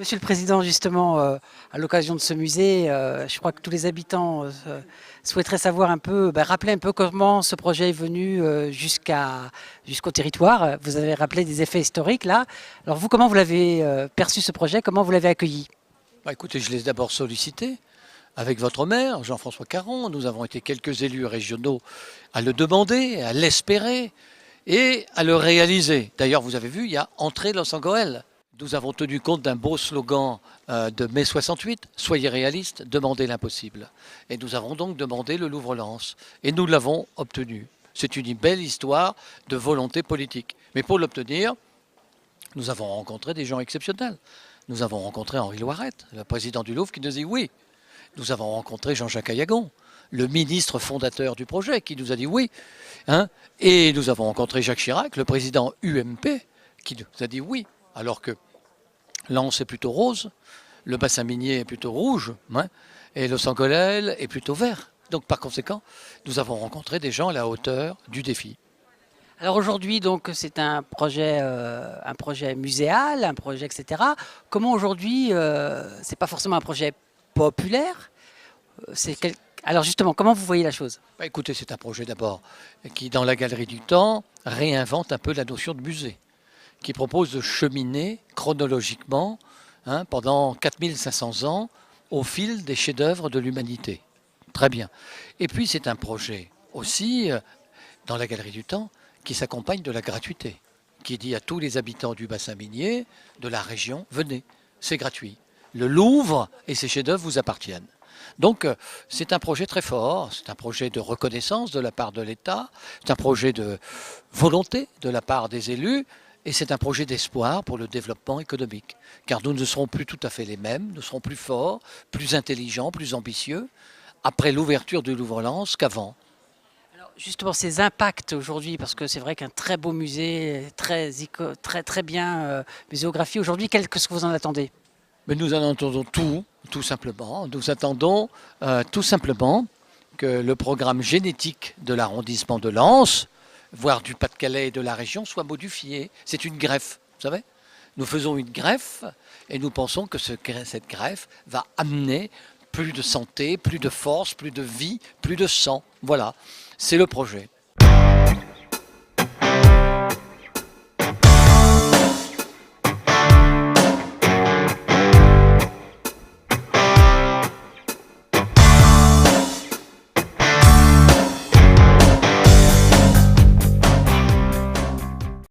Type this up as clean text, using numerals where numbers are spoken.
Monsieur le Président, justement, à l'occasion de ce musée, je crois que tous les habitants souhaiteraient savoir un peu, rappeler un peu comment ce projet est venu jusqu'au territoire. Vous avez rappelé des effets historiques là. Alors vous, comment vous l'avez perçu ce projet? Comment vous l'avez accueilli? Écoutez, je l'ai d'abord sollicité avec votre maire, Jean-François Caron. Nous avons été quelques élus régionaux à le demander, à l'espérer et à le réaliser. D'ailleurs, vous avez vu, il y a Entrée Los Angeles. Nous avons tenu compte d'un beau slogan de mai 68, soyez réalistes, demandez l'impossible. Et nous avons donc demandé le Louvre-Lens. Et nous l'avons obtenu. C'est une belle histoire de volonté politique. Mais pour l'obtenir, nous avons rencontré des gens exceptionnels. Nous avons rencontré Henri Loiret, le président du Louvre, qui nous dit oui. Nous avons rencontré Jean-Jacques Ayagon, le ministre fondateur du projet, qui nous a dit oui. Et nous avons rencontré Jacques Chirac, le président UMP, qui nous a dit oui. Alors que Lens est plutôt rose, le bassin minier est plutôt rouge, et Los Angeles est plutôt vert. Donc par conséquent, nous avons rencontré des gens à la hauteur du défi. Alors aujourd'hui, donc, c'est un projet muséal, un projet, etc. Comment aujourd'hui, c'est pas forcément un projet populaire. Alors justement, comment vous voyez la chose? Écoutez, c'est un projet d'abord qui, dans la Galerie du Temps, réinvente un peu la notion de musée, qui propose de cheminer chronologiquement pendant 4500 ans au fil des chefs-d'œuvre de l'humanité. Très bien. Et puis c'est un projet aussi, dans la Galerie du Temps, qui s'accompagne de la gratuité, qui dit à tous les habitants du bassin minier, de la région, venez, c'est gratuit. Le Louvre et ses chefs-d'œuvre vous appartiennent. Donc c'est un projet très fort, c'est un projet de reconnaissance de la part de l'État, c'est un projet de volonté de la part des élus, et c'est un projet d'espoir pour le développement économique. Car nous ne serons plus tout à fait les mêmes, nous serons plus forts, plus intelligents, plus ambitieux, après l'ouverture du Louvre-Lens qu'avant. Justement, ces impacts aujourd'hui, parce que c'est vrai qu'un très beau musée, très bien muséographié aujourd'hui, qu'est-ce que vous en attendez? Mais nous en attendons tout simplement. Nous attendons tout simplement que le programme génétique de l'arrondissement de Lens, voire du Pas-de-Calais et de la région, soit modifié. C'est une greffe, vous savez. Nous faisons une greffe et nous pensons que cette greffe va amener plus de santé, plus de force, plus de vie, plus de sang. Voilà, c'est le projet.